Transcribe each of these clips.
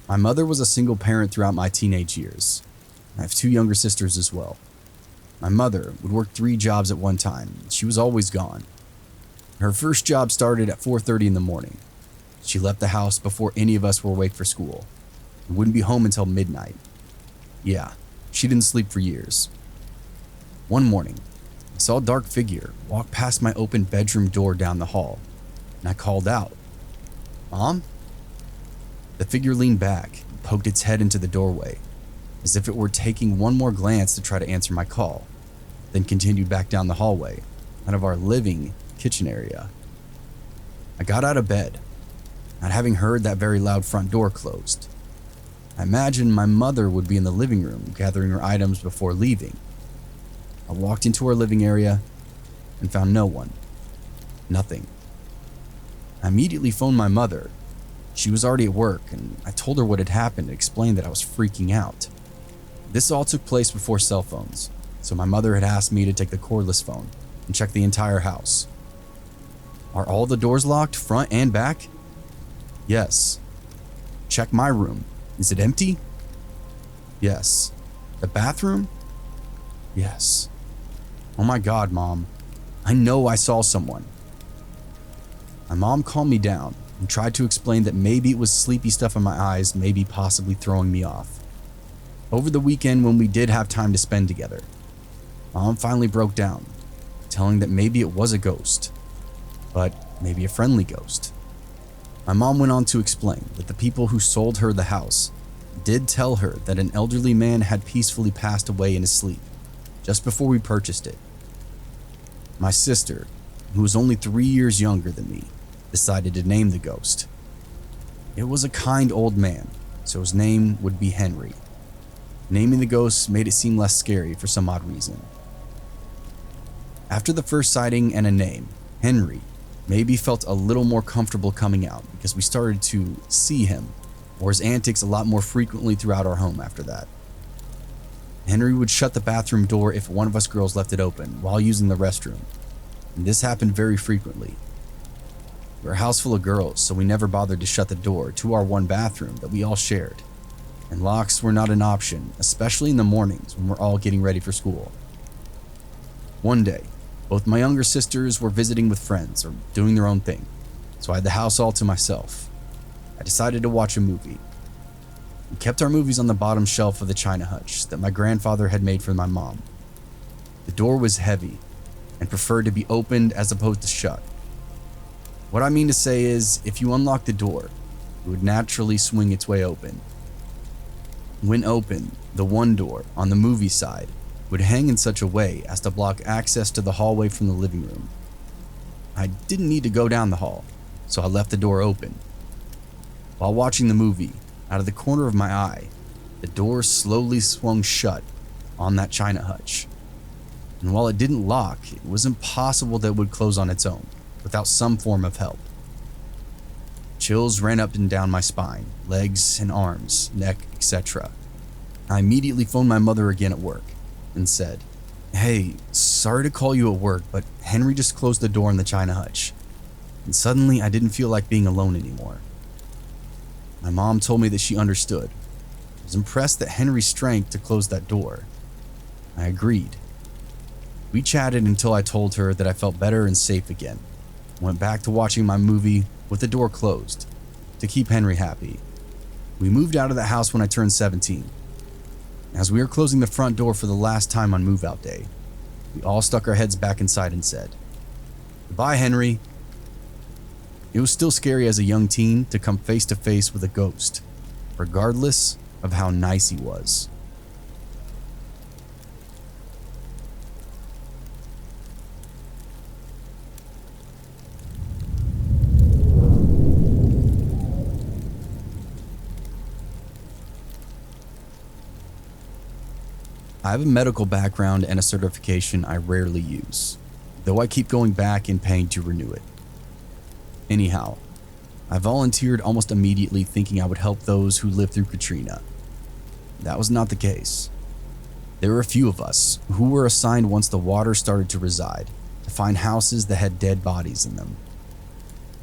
My mother was a single parent throughout my teenage years. I have two younger sisters as well. My mother would work 3 jobs at one time. She was always gone. Her first job started at 4:30 in the morning. She left the house before any of us were awake for school and wouldn't be home until midnight. Yeah, she didn't sleep for years. One morning, I saw a dark figure walk past my open bedroom door down the hall, and I called out, "Mom?" The figure leaned back and poked its head into the doorway, as if it were taking one more glance to try to answer my call, then continued back down the hallway, out of our living kitchen area. I got out of bed, not having heard that very loud front door closed. I imagined my mother would be in the living room gathering her items before leaving. I walked into our living area and found no one. Nothing. I immediately phoned my mother. She was already at work, and I told her what had happened and explained that I was freaking out. This all took place before cell phones, so my mother had asked me to take the cordless phone and check the entire house. Are all the doors locked, front and back? Yes. Check my room. Is it empty? Yes. The bathroom? Yes. Oh my God, Mom. I know I saw someone. My mom calmed me down and tried to explain that maybe it was sleepy stuff in my eyes, maybe possibly throwing me off. Over the weekend when we did have time to spend together, Mom finally broke down, telling that maybe it was a ghost, but maybe a friendly ghost. My mom went on to explain that the people who sold her the house did tell her that an elderly man had peacefully passed away in his sleep just before we purchased it. My sister, who was only 3 years younger than me, decided to name the ghost. It was a kind old man, so his name would be Henry. Naming the ghost made it seem less scary for some odd reason. After the first sighting and a name, Henry maybe felt a little more comfortable coming out because we started to see him or his antics a lot more frequently throughout our home after that. Henry would shut the bathroom door if one of us girls left it open while using the restroom, and this happened very frequently. We're a house full of girls, so we never bothered to shut the door to our one bathroom that we all shared, and locks were not an option, especially in the mornings when we're all getting ready for school. One day, both my younger sisters were visiting with friends or doing their own thing, so I had the house all to myself. I decided to watch a movie. We kept our movies on the bottom shelf of the china hutch that my grandfather had made for my mom. The door was heavy and preferred to be opened as opposed to shut. What I mean to say is, if you unlock the door, it would naturally swing its way open. When open, the one door on the movie side would hang in such a way as to block access to the hallway from the living room. I didn't need to go down the hall, so I left the door open. While watching the movie, out of the corner of my eye, the door slowly swung shut on that china hutch. And while it didn't lock, it was impossible that it would close on its own without some form of help. Chills ran up and down my spine, legs and arms, neck, etc. I immediately phoned my mother again at work and said, "Hey, sorry to call you at work, but Henry just closed the door in the china hutch." And suddenly I didn't feel like being alone anymore. My mom told me that she understood. I was impressed that Henry's strength to close that door. I agreed. We chatted until I told her that I felt better and safe again. Went back to watching my movie with the door closed to keep Henry happy. We moved out of the house when I turned 17. As we were closing the front door for the last time on move-out day, we all stuck our heads back inside and said, "Goodbye, Henry." It was still scary as a young teen to come face to face with a ghost, regardless of how nice he was. I have a medical background and a certification I rarely use, though I keep going back and paying to renew it. Anyhow, I volunteered almost immediately thinking I would help those who lived through Katrina. That was not the case. There were a few of us who were assigned once the water started to reside to find houses that had dead bodies in them.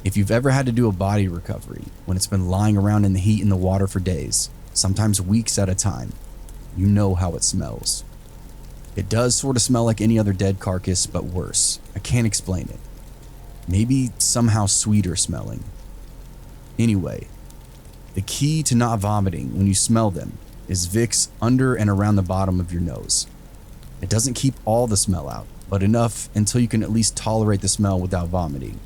If you've ever had to do a body recovery when it's been lying around in the heat and the water for days, sometimes weeks at a time, you know how it smells. It does sort of smell like any other dead carcass, but worse. I can't explain it. Maybe somehow sweeter smelling. Anyway, the key to not vomiting when you smell them is Vicks under and around the bottom of your nose. It doesn't keep all the smell out, but enough until you can at least tolerate the smell without vomiting.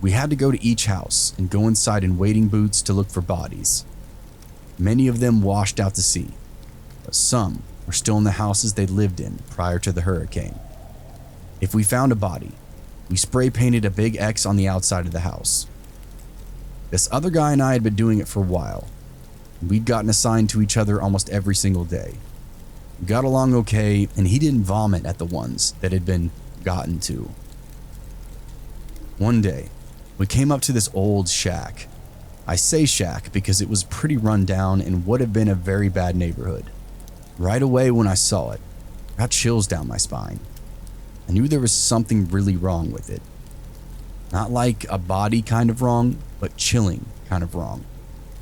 We had to go to each house and go inside in wading boots to look for bodies. Many of them washed out to sea, but some were still in the houses they lived in prior to the hurricane. If we found a body, we spray painted a big X on the outside of the house. This other guy and I had been doing it for a while. We'd gotten assigned to each other almost every single day. We got along okay, and he didn't vomit at the ones that had been gotten to. One day, we came up to this old shack. I say shack because it was pretty run down and would have been a very bad neighborhood. Right away when I saw it, I got chills down my spine. I knew there was something really wrong with it. Not like a body kind of wrong, but chilling kind of wrong.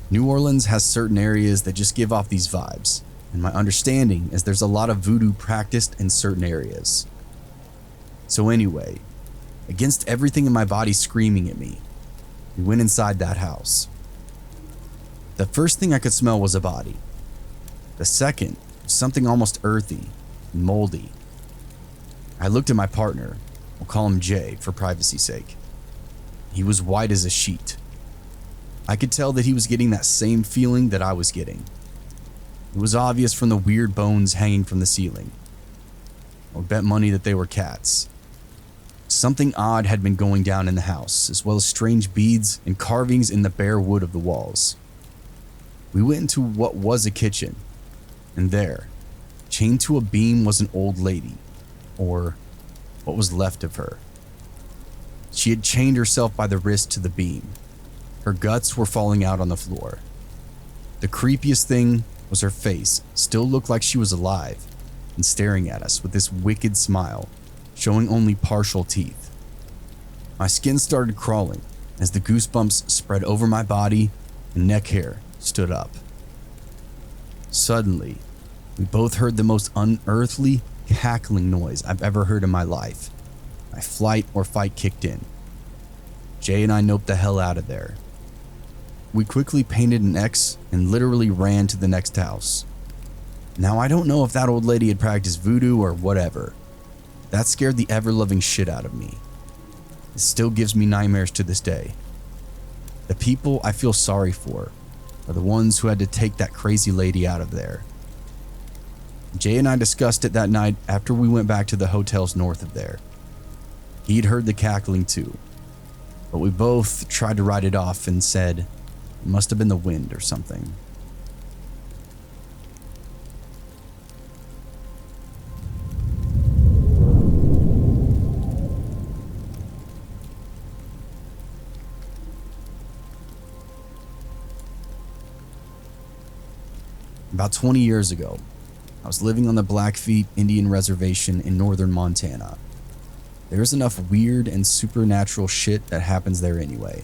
New Orleans has certain areas that just give off these vibes, and my understanding is there's a lot of voodoo practiced in certain areas. So anyway, against everything in my body screaming at me, we went inside that house. The first thing I could smell was a body. The second was something almost earthy and moldy. I looked at my partner, we'll call him Jay for privacy's sake. He was white as a sheet. I could tell that he was getting that same feeling that I was getting. It was obvious from the weird bones hanging from the ceiling. I would bet money that they were cats. Something odd had been going down in the house, as well as strange beads and carvings in the bare wood of the walls. We went into what was a kitchen, and there, chained to a beam, was an old lady, or what was left of her. She had chained herself by the wrist to the beam. Her guts were falling out on the floor. The creepiest thing was her face still looked like she was alive and staring at us with this wicked smile, showing only partial teeth. My skin started crawling as the goosebumps spread over my body and neck hair stood up. Suddenly, we both heard the most unearthly cackling noise I've ever heard in my life. My flight or fight kicked in. Jay and I noped the hell out of there. We quickly painted an X and literally ran to the next house. Now I don't know if that old lady had practiced voodoo or whatever. That scared the ever-loving shit out of me. It still gives me nightmares to this day. The people I feel sorry for are the ones who had to take that crazy lady out of there. Jay and I discussed it that night after we went back to the hotels north of there. He'd heard the cackling too, but we both tried to write it off and said it must have been the wind or something. About 20 years ago, I was living on the Blackfeet Indian Reservation in northern Montana. There's enough weird and supernatural shit that happens there anyway.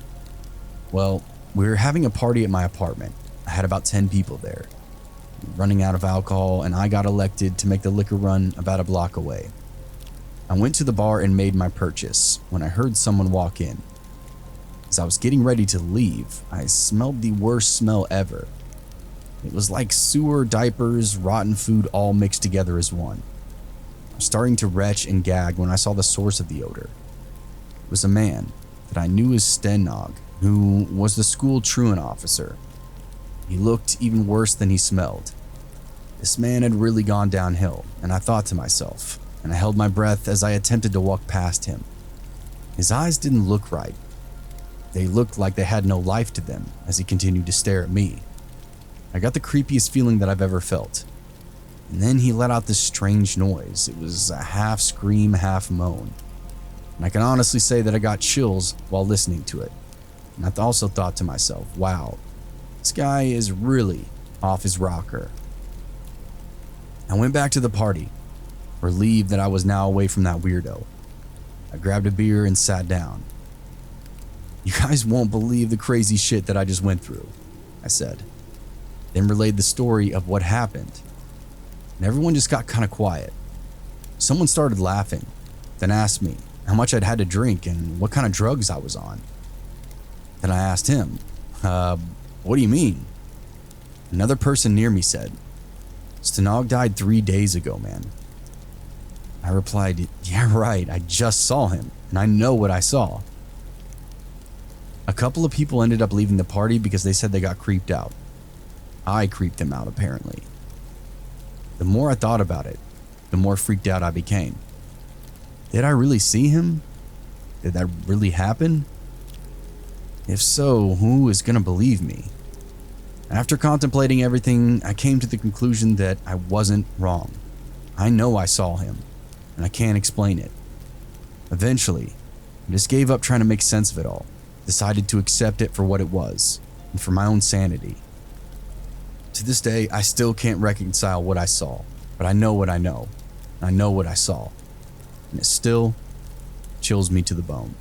Well, we were having a party at my apartment. I had about 10 people there. Running out of alcohol, and I got elected to make the liquor run about a block away. I went to the bar and made my purchase when I heard someone walk in. As I was getting ready to leave, I smelled the worst smell ever. It was like sewer, diapers, rotten food all mixed together as one. I was starting to retch and gag when I saw the source of the odor. It was a man that I knew as Stennog, who was the school truant officer. He looked even worse than he smelled. This man had really gone downhill, and I thought to myself, and I held my breath as I attempted to walk past him. His eyes didn't look right. They looked like they had no life to them as he continued to stare at me. I got the creepiest feeling that I've ever felt. And then he let out this strange noise. It was a half scream, half moan. And I can honestly say that I got chills while listening to it. And I also thought to myself, wow, this guy is really off his rocker. I went back to the party, relieved that I was now away from that weirdo. I grabbed a beer and sat down. You guys won't believe the crazy shit that I just went through, I said, then relayed the story of what happened. And everyone just got kind of quiet. Someone started laughing, then asked me how much I'd had to drink and what kind of drugs I was on. Then I asked him, what do you mean? Another person near me said, Stanog died 3 days ago, man. I replied, yeah, right, I just saw him, and I know what I saw. A couple of people ended up leaving the party because they said they got creeped out. I creeped them out, apparently. The more I thought about it, the more freaked out I became. Did I really see him? Did that really happen? If so, who is gonna believe me? After contemplating everything, I came to the conclusion that I wasn't wrong. I know I saw him, and I can't explain it. Eventually, I just gave up trying to make sense of it all, decided to accept it for what it was, and for my own sanity. To this day, I still can't reconcile what I saw, but I know what I know, and I know what I saw, and it still chills me to the bone.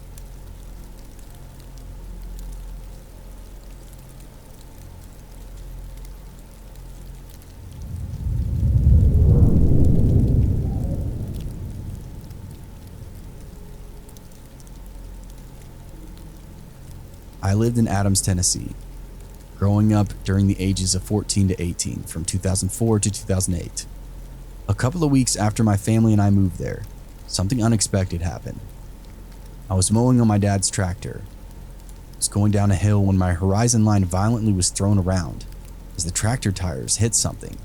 I lived in Adams, Tennessee, growing up during the ages of 14 to 18 from 2004 to 2008. A couple of weeks after my family and I moved there, something unexpected happened. I was mowing on my dad's tractor. I was going down a hill when my horizon line violently was thrown around as the tractor tires hit something.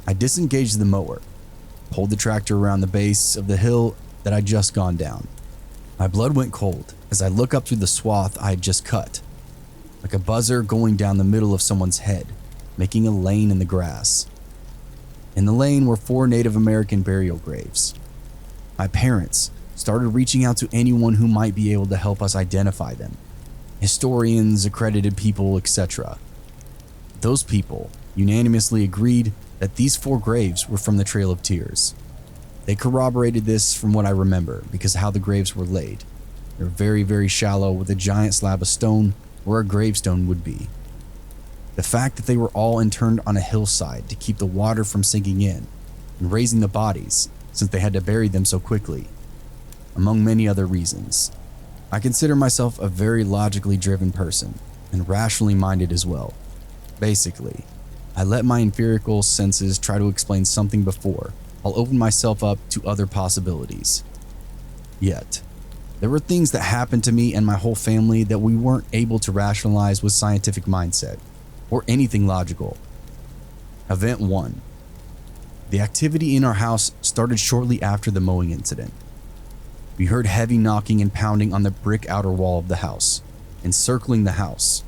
I disengaged the mower, pulled the tractor around the base of the hill that I'd just gone down. My blood went cold as I look up through the swath I had just cut, like a buzzer going down the middle of someone's head, making a lane in the grass. In the lane were 4 Native American burial graves. My parents started reaching out to anyone who might be able to help us identify them. Historians, accredited people, etc. Those people unanimously agreed that these 4 graves were from the Trail of Tears. They corroborated this from what I remember because of how the graves were laid. They were very, very shallow with a giant slab of stone where a gravestone would be. The fact that they were all interned on a hillside to keep the water from sinking in and raising the bodies since they had to bury them so quickly, among many other reasons. I consider myself a very logically driven person and rationally minded as well. Basically, I let my empirical senses try to explain something before I'll open myself up to other possibilities. Yet, there were things that happened to me and my whole family that we weren't able to rationalize with scientific mindset or anything logical. Event 1. The activity in our house started shortly after the mowing incident. We heard heavy knocking and pounding on the brick outer wall of the house, encircling the house.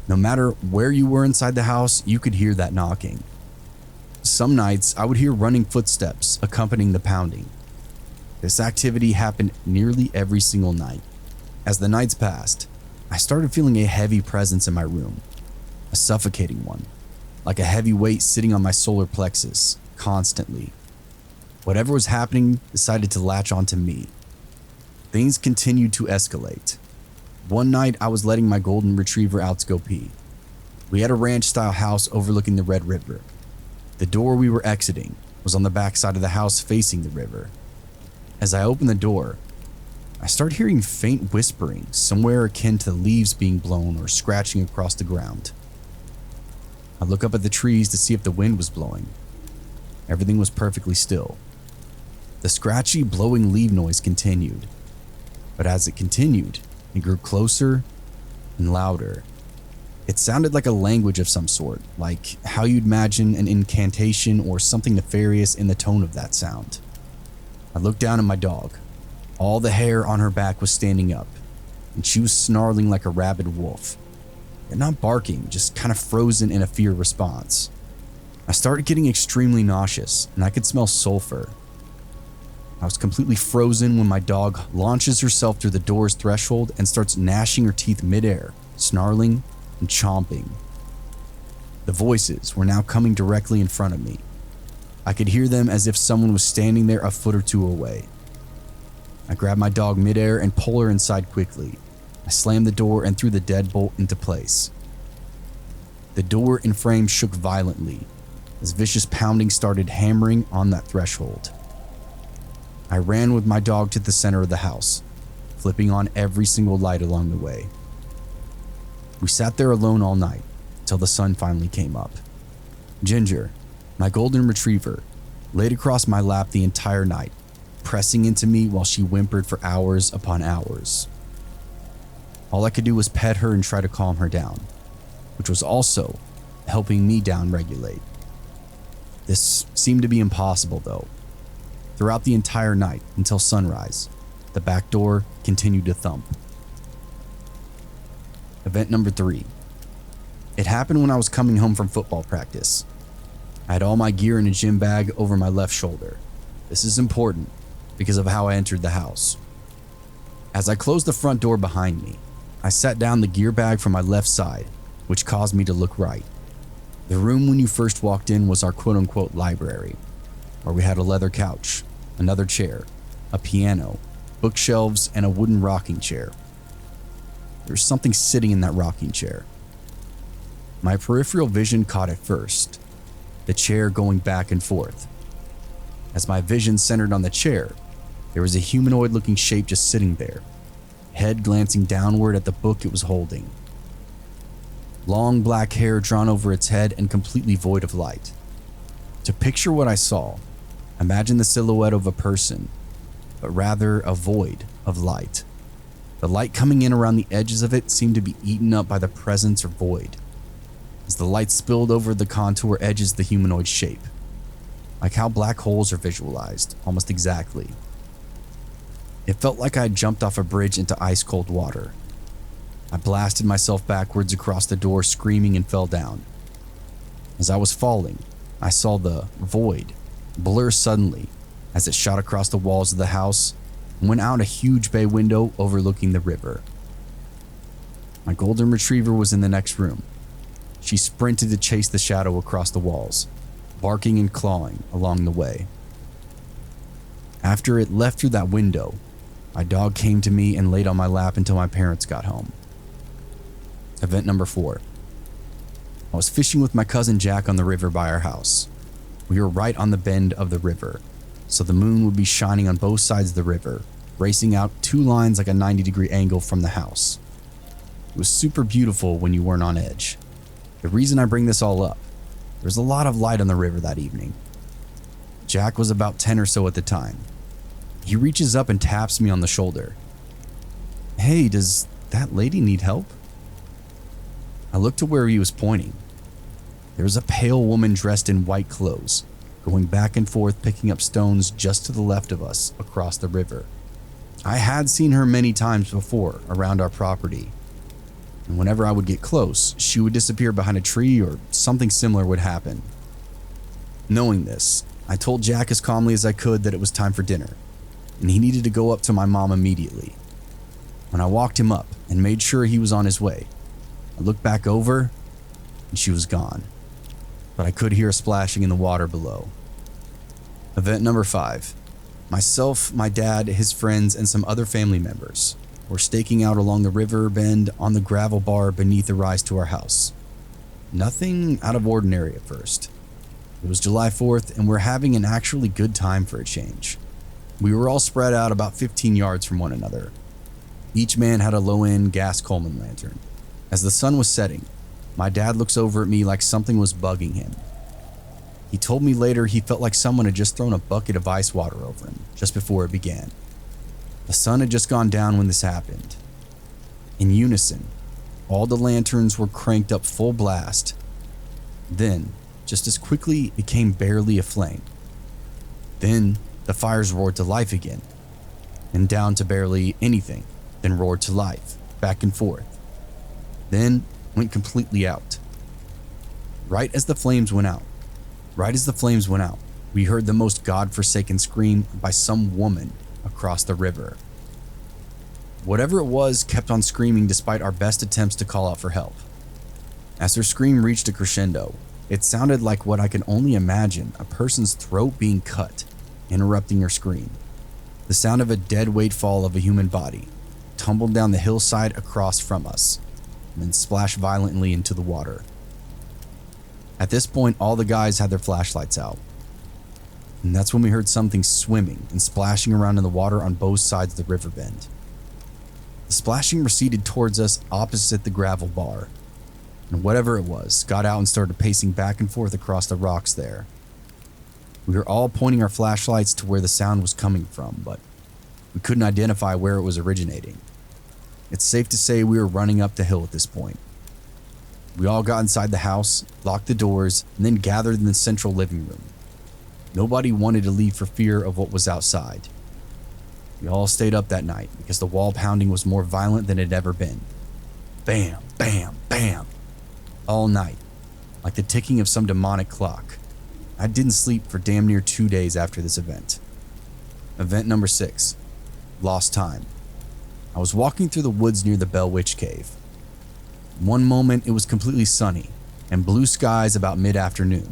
No matter where you were inside the house, you could hear that knocking. Some nights, I would hear running footsteps accompanying the pounding. This activity happened nearly every single night. As the nights passed, I started feeling a heavy presence in my room, a suffocating one, like a heavy weight sitting on my solar plexus, constantly. Whatever was happening decided to latch onto me. Things continued to escalate. One night, I was letting my golden retriever out to go pee. We had a ranch-style house overlooking the Red River. The door we were exiting was on the back side of the house facing the river. As I opened the door, I started hearing faint whispering somewhere akin to leaves being blown or scratching across the ground. I look up at the trees to see if the wind was blowing. Everything was perfectly still. The scratchy, blowing leaf noise continued, but as it continued, it grew closer and louder. It sounded like a language of some sort, like how you'd imagine an incantation or something nefarious in the tone of that sound. I looked down at my dog. All the hair on her back was standing up, and she was snarling like a rabid wolf, yet not barking, just kind of frozen in a fear response. I started getting extremely nauseous, and I could smell sulfur. I was completely frozen when my dog launches herself through the door's threshold and starts gnashing her teeth midair, snarling and chomping. The voices were now coming directly in front of me. I could hear them as if someone was standing there a foot or two away. I grabbed my dog midair and pulled her inside quickly. I slammed the door and threw the deadbolt into place. The door and frame shook violently as vicious pounding started hammering on that threshold. I ran with my dog to the center of the house, flipping on every single light along the way. We sat there alone all night till the sun finally came up. Ginger, my golden retriever, laid across my lap the entire night, pressing into me while she whimpered for hours upon hours. All I could do was pet her and try to calm her down, which was also helping me down-regulate. This seemed to be impossible though. Throughout the entire night until sunrise, the back door continued to thump. Event number 3. It happened when I was coming home from football practice. I had all my gear in a gym bag over my left shoulder. This is important because of how I entered the house. As I closed the front door behind me, I sat down the gear bag from my left side, which caused me to look right. The room when you first walked in was our quote-unquote library, where we had a leather couch, another chair, a piano, bookshelves, and a wooden rocking chair. There was something sitting in that rocking chair. My peripheral vision caught it first, the chair going back and forth. As my vision centered on the chair, there was a humanoid-looking shape just sitting there, head glancing downward at the book it was holding. Long black hair drawn over its head and completely void of light. To picture what I saw, imagine the silhouette of a person, but rather a void of light. The light coming in around the edges of it seemed to be eaten up by the presence or void, as the light spilled over the contour edges of the humanoid shape, like how black holes are visualized, almost exactly. It felt like I had jumped off a bridge into ice-cold water. I blasted myself backwards across the door, screaming, and fell down. As I was falling, I saw the void blur suddenly as it shot across the walls of the house and went out a huge bay window overlooking the river. My golden retriever was in the next room. She sprinted to chase the shadow across the walls, barking and clawing along the way. After it left through that window, my dog came to me and laid on my lap until my parents got home. Event number 4. I was fishing with my cousin Jack on the river by our house. We were right on the bend of the river, so the moon would be shining on both sides of the river, racing out 2 lines like a 90-degree angle from the house. It was super beautiful when you weren't on edge. The reason I bring this all up, there was a lot of light on the river that evening. Jack was about 10 or so at the time. He reaches up and taps me on the shoulder. "Hey, does that lady need help?" I looked to where he was pointing. There was a pale woman dressed in white clothes, going back and forth picking up stones just to the left of us across the river. I had seen her many times before around our property, and whenever I would get close, she would disappear behind a tree or something similar would happen. Knowing this, I told Jack as calmly as I could that it was time for dinner, and he needed to go up to my mom immediately. When I walked him up and made sure he was on his way, I looked back over, and she was gone, but I could hear a splashing in the water below. Event number 5. Myself, my dad, his friends, and some other family members were staking out along the river bend on the gravel bar beneath the rise to our house. Nothing out of ordinary at first. It was July 4th, and we're having an actually good time for a change. We were all spread out about 15 yards from one another. Each man had a low-end gas Coleman lantern. As the sun was setting, my dad looks over at me like something was bugging him. He told me later he felt like someone had just thrown a bucket of ice water over him just before it began. The sun had just gone down when this happened. In unison, all the lanterns were cranked up full blast. Then, just as quickly, it came barely aflame. Then, the fires roared to life again, and down to barely anything, then roared to life, back and forth. Then went completely out. Right as the flames went out, we heard the most godforsaken scream by some woman across the river. Whatever it was kept on screaming despite our best attempts to call out for help. As her scream reached a crescendo, it sounded like what I can only imagine a person's throat being cut, interrupting her scream. The sound of a dead weight fall of a human body, tumbled down the hillside across from us and then splashed violently into the water. At this point, all the guys had their flashlights out. And that's when we heard something swimming and splashing around in the water on both sides of the river bend. The splashing receded towards us opposite the gravel bar, and whatever it was got out and started pacing back and forth across the rocks there. We were all pointing our flashlights to where the sound was coming from, but we couldn't identify where it was originating. It's safe to say we were running up the hill at this point. We all got inside the house, locked the doors, and then gathered in the central living room. Nobody wanted to leave for fear of what was outside. We all stayed up that night because the wall pounding was more violent than it had ever been. Bam, bam, bam. All night, like the ticking of some demonic clock. I didn't sleep for damn near 2 days after this event. Event number 6, lost time. I was walking through the woods near the Bell Witch Cave. One moment it was completely sunny and blue skies about mid-afternoon.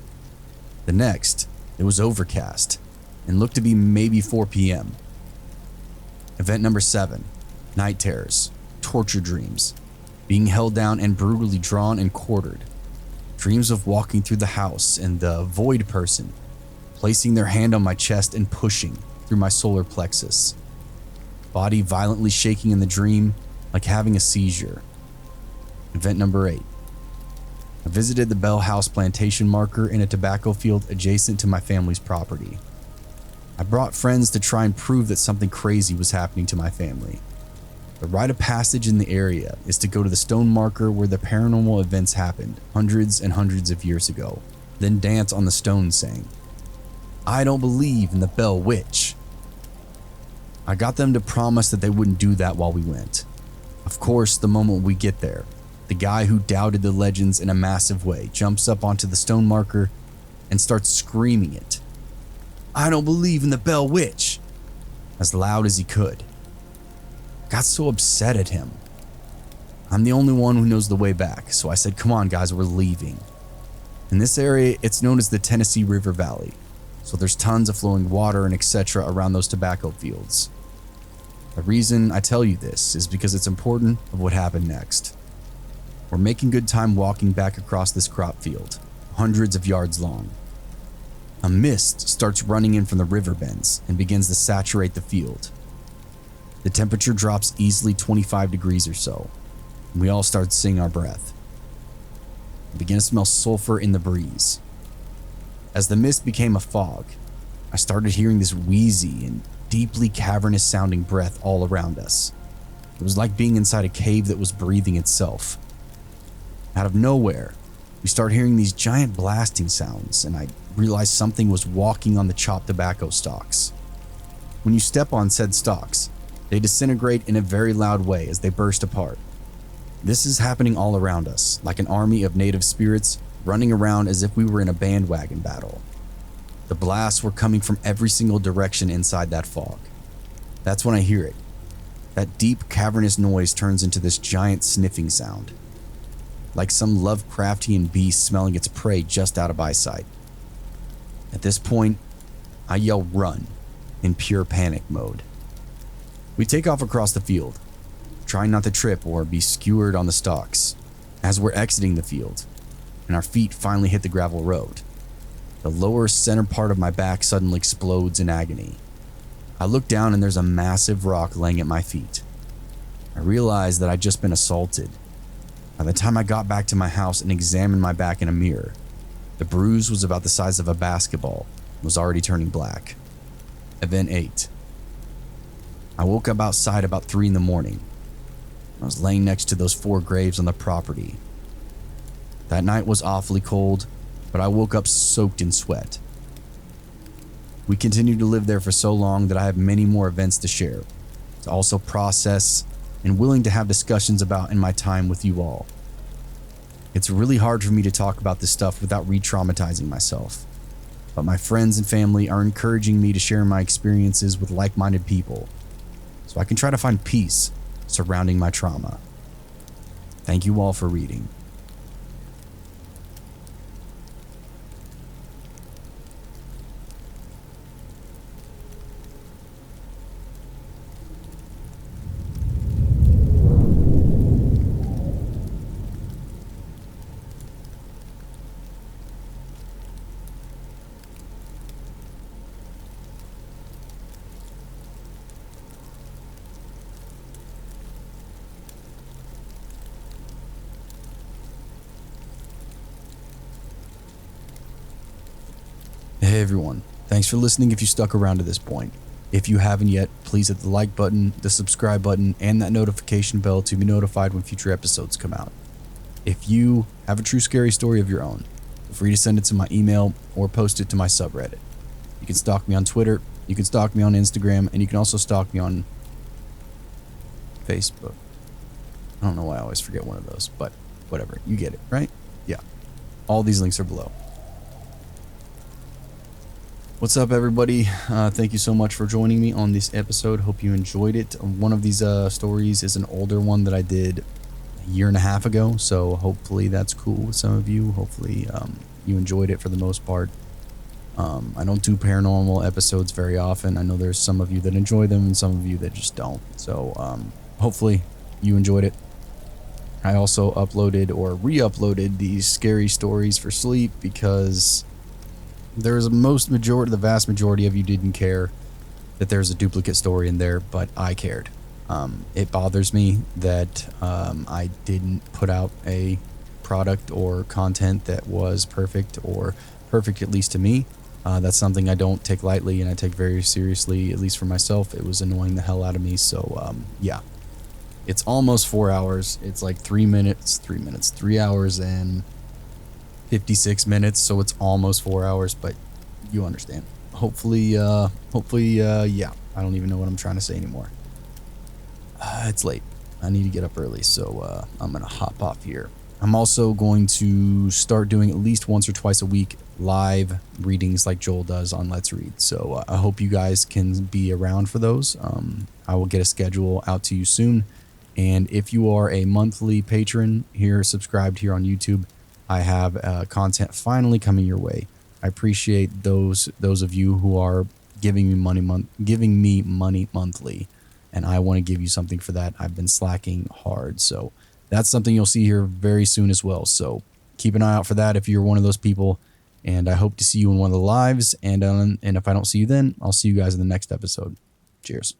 The next, it was overcast and looked to be maybe 4 p.m. Event number 7, night terrors, torture dreams, being held down and brutally drawn and quartered. Dreams of walking through the house and the void person placing their hand on my chest and pushing through my solar plexus. Body violently shaking in the dream like having a seizure. Event number 8. I visited the Bell House plantation marker in a tobacco field adjacent to my family's property. I brought friends to try and prove that something crazy was happening to my family. The rite of passage in the area is to go to the stone marker where the paranormal events happened hundreds and hundreds of years ago, then dance on the stone saying, "I don't believe in the Bell Witch." I got them to promise that they wouldn't do that while we went. Of course, the moment we get there, the guy who doubted the legends in a massive way jumps up onto the stone marker and starts screaming it. "I don't believe in the Bell Witch," as loud as he could. I got so upset at him. I'm the only one who knows the way back, so I said, "Come on guys, we're leaving." In this area, it's known as the Tennessee River Valley, so there's tons of flowing water and etc. around those tobacco fields. The reason I tell you this is because it's important of what happened next. We're making good time walking back across this crop field, hundreds of yards long. A mist starts running in from the river bends and begins to saturate the field. The temperature drops easily 25 degrees or so, and we all start seeing our breath. I begin to smell sulfur in the breeze. As the mist became a fog, I started hearing this wheezy and deeply cavernous sounding breath all around us. It was like being inside a cave that was breathing itself. Out of nowhere, we start hearing these giant blasting sounds, and I realized something was walking on the chopped tobacco stalks. When you step on said stalks, they disintegrate in a very loud way as they burst apart. This is happening all around us, like an army of native spirits running around as if we were in a bandwagon battle. The blasts were coming from every single direction inside that fog. That's when I hear it. That deep, cavernous noise turns into this giant sniffing sound, like some Lovecraftian beast smelling its prey just out of eyesight. At this point, I yell "run" in pure panic mode. We take off across the field, trying not to trip or be skewered on the stalks. As we're exiting the field, and our feet finally hit the gravel road, the lower center part of my back suddenly explodes in agony. I look down and there's a massive rock laying at my feet. I realize that I'd just been assaulted. By the time I got back to my house and examined my back in a mirror, the bruise was about the size of a basketball and was already turning black. Event 8. I woke up outside about 3 in the morning. I was laying next to those 4 graves on the property. That night was awfully cold, but I woke up soaked in sweat. We continued to live there for so long that I have many more events to share, to also process and willing to have discussions about in my time with you all. It's really hard for me to talk about this stuff without re-traumatizing myself, but my friends and family are encouraging me to share my experiences with like-minded people, so I can try to find peace surrounding my trauma. Thank you all for reading. Hey everyone, thanks for listening if you stuck around to this point. If you haven't yet, please hit the like button, the subscribe button, and that notification bell to be notified when future episodes come out. If you have a true scary story of your own, feel free to send it to my email or post it to my subreddit. You can stalk me on Twitter, you can stalk me on Instagram, and you can also stalk me on Facebook. I don't know why I always forget one of those, but whatever, you get it, right? Yeah. All these links are below. What's up, everybody? Thank you so much for joining me on this episode. Hope you enjoyed it. One of these stories is an older one that I did a year and a half ago, so hopefully that's cool with some of you. Hopefully you enjoyed it for the most part. I don't do paranormal episodes very often. I know there's some of you that enjoy them and some of you that just don't. So hopefully you enjoyed it. I also uploaded or re-uploaded these scary stories for sleep because there's the vast majority of you didn't care that there's a duplicate story in there, but I cared. It bothers me that I didn't put out a product or content that was perfect, or perfect at least to me. That's something I don't take lightly and I take very seriously, at least for myself. It was annoying the hell out of me. So yeah, it's almost 4 hours. It's like 3 hours and 56 minutes, so it's almost 4 hours, but you understand. Hopefully, yeah, I don't even know what I'm trying to say anymore. It's late. I need to get up early, so I'm gonna hop off here. I'm also going to start doing at least once or twice a week live readings like Joel does on Let's Read, so I hope you guys can be around for those. I will get a schedule out to you soon, and if you are a monthly patron here, subscribed here on YouTube, I have content finally coming your way. I appreciate those of you who are giving me money monthly, and I want to give you something for that. I've been slacking hard, so that's something you'll see here very soon as well. So keep an eye out for that if you're one of those people, and I hope to see you in one of the lives. And if I don't see you then, I'll see you guys in the next episode. Cheers.